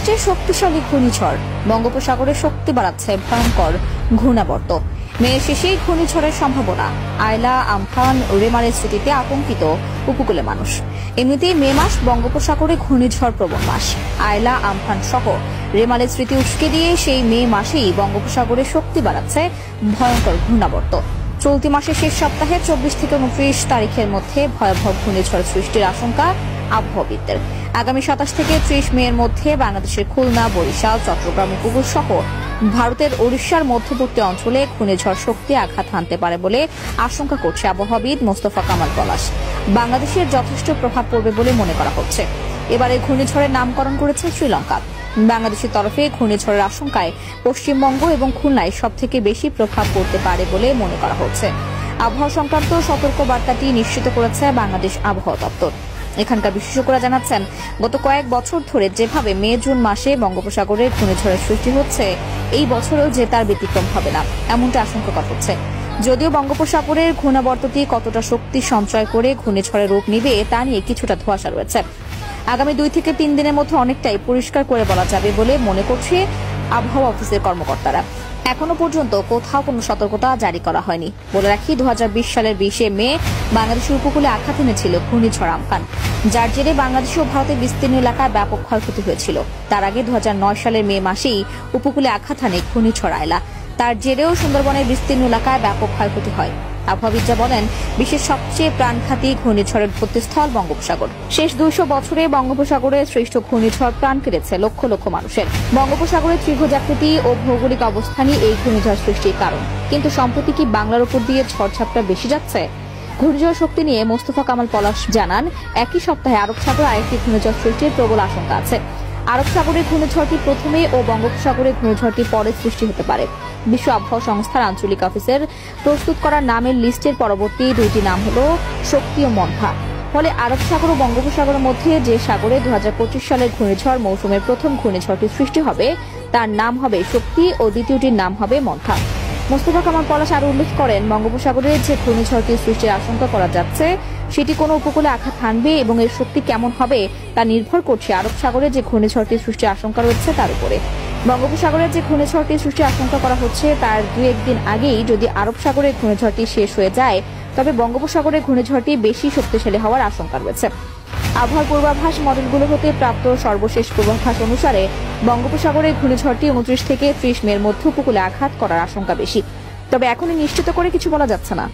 সবচেয়ে শক্তিশালী ঘূর্ণিঝড়, বঙ্গোপসাগরে শক্তি বাড়াচ্ছে ভয়ঙ্কর ঘূর্ণাবর্ত। মেয়ের শেষেই ঘূর্ণিঝড়ের সম্ভাবনা। আয়লা, আমফান, রেমালের স্মৃতিতে আতঙ্কিত উপকূলে মানুষ। এমনিতেই মে মাস বঙ্গোপসাগরে ঘূর্ণিঝড় প্রবণ মাস। আয়লা, আমফান সহ রেমালের স্মৃতি উস্কে দিয়ে সেই মে মাসেই বঙ্গোপসাগরে শক্তি বাড়াচ্ছে ভয়ঙ্কর ঘূর্ণাবর্ত। চলতি মাসের শেষ সপ্তাহে 24 থেকে 29 তারিখের মধ্যে ভয়াবহ ঘূর্ণিঝড় সৃষ্টির আশঙ্কা আবহাওয়াবিদদের। আগামী 27 থেকে 30 মে এর মধ্যে বাংলাদেশের খুলনা, বরিশাল, চট্টগ্রাম উপকূল সহ ভারতের ওড়িশার মধ্যবর্তী অঞ্চলে ঘূর্ণিঝড় শক্তি আঘাত হানতে পারে বলে আশঙ্কা করছে আবহাওয়াবিদ মোস্তফা কামাল পলাশ। বাংলাদেশের যথেষ্ট প্রভাব পড়বে বলে মনে করা হচ্ছে। এবারে ঘূর্ণিঝড়ের নামকরণ করেছে শ্রীলঙ্কা। বাংলাদেশের তরফে ঘূর্ণিঝড়ের আশঙ্কায় পশ্চিমবঙ্গ এবং খুলনায় সবথেকে বেশি প্রভাব পড়তে পারে বলে মনে করা হচ্ছে। আবহাওয়া সংক্রান্ত সতর্ক বার্তাটি নিশ্চিত করেছে বাংলাদেশ আবহাওয়া দপ্তর। এখানকার বিশেষজ্ঞরা জানাচ্ছেন, গত কয়েক বছর ধরে যেভাবে মে জুন মাসে বঙ্গোপসাগরে ঘূর্ণিঝড়ের সৃষ্টি হচ্ছে, এই বছরেও যে তার ব্যতিক্রম হবে না এমনটা আশঙ্কা করা হচ্ছে। যদিও বঙ্গোপসাগরের ঘূর্ণাবর্তটি কতটা শক্তি সঞ্চয় করে ঘূর্ণিঝড়ের রূপ নিবে তা নিয়ে কিছুটা ধোঁয়াশা রয়েছে। আগামী 2 থেকে 3 দিনের মধ্যে অনেকটাই পরিষ্কার করে বলা যাবে বলে মনে করছে আবহাওয়া অফিসের কর্মকর্তারা। এখনো পর্যন্ত কোথাও কোনো সতর্কতা জারি করা হয়নি। বলে রাখি, 2020 সালের 20 মে বাংলাদেশের উপকূলে আঘাত এনেছিল ঘূর্ণিঝড় আমফান, যার জেরে বাংলাদেশ ও ভারতের বিস্তীর্ণ এলাকায় ব্যাপক ক্ষয়ক্ষতি হয়েছিল। তার আগে 2009 সালের মে মাসেই উপকূলে আঘাত হানে ঘূর্ণিঝড় আয়লা। তার জেরেও সুন্দরবনের বিস্তীর্ণ এলাকায় ব্যাপক ক্ষয়ক্ষতি হয়। আবহাওয়াবিদরা বলেন, বিশ্বের সবচেয়ে প্রাণঘাতী ঘূর্ণিঝড়ের উৎপত্তিস্থল বঙ্গোপসাগর। শেষ 200 বছরে বঙ্গোপসাগরে সৃষ্ট ঘূর্ণিঝড় প্রাণ কেড়েছে লক্ষ লক্ষ মানুষের। বঙ্গোপসাগরের ত্রিভুজাকৃতি ও ভৌগোলিক অবস্থানই এই ঘূর্ণিঝড় সৃষ্টির কারণ। কিন্তু সম্প্রতি কি বাংলার উপর দিয়ে ঝড়ঝাপটা বেশি যাচ্ছে? ঘূর্ণিঝড় শক্তি নিয়ে মোস্তফা কামাল পলাশ জানান, একই সপ্তাহে আরব সাগরে আরেকটি ঘূর্ণিঝড় সৃষ্টির প্রবল আশঙ্কা আছে। আরব সাগরে ঘূর্ণিঝড়টি প্রথমে ও বঙ্গোপসাগরে ঘূর্ণিঝড়টি পরে সৃষ্টি হতে পারে। বিশ্ব আবহাওয়া সংস্থার আঞ্চলিক অফিসের প্রস্তুত করা নামের লিস্টের পরবর্তী 2টি নাম হল শক্তি ও মন্থা। ফলে আরব সাগর ও বঙ্গোপসাগরের মধ্যে যে সাগরে 2025 সালের ঘূর্ণিঝড় মৌসুমের প্রথম ঘূর্ণিঝড়টি সৃষ্টি হবে তার নাম হবে শক্তি ও দ্বিতীয়টির নাম হবে মন্থা। মোস্তফা কামাল পলাশ আরো উল্লেখ করেন, বঙ্গোপসাগরে যে ঘূর্ণিঝড়টি সৃষ্টির আশঙ্কা করা যাচ্ছে সেটি কোন উপকূলে আঘাত হানবে এবং এর শক্তি কেমন হবে তা নির্ভর করছে আরব সাগরে যে ঘূর্ণিঝড়টি সৃষ্টির আশঙ্কা রয়েছে তার উপরে। বঙ্গোপসাগরের যে ঘূর্ণিঝড়টি সৃষ্টির আশঙ্কা করা হচ্ছে তার 2-1 দিন আগেই যদি আরব সাগরের ঘূর্ণিঝড়টি শেষ হয়ে যায়, তবে বঙ্গোপসাগরের ঘূর্ণিঝড়টি বেশি শক্তিশালী হওয়ার আশঙ্কা রয়েছে। আবহাওয়ার পূর্বাভাস মডেলগুলো হতে প্রাপ্ত সর্বশেষ পূর্বাভাস অনুসারে বঙ্গোপসাগরের ঘূর্ণিঝড়টি 29 থেকে 30 মে এর মধ্যে উপকূলে আঘাত করার আশঙ্কা বেশি। তবে এখনই নিশ্চিত করে কিছু বলা যাচ্ছে না।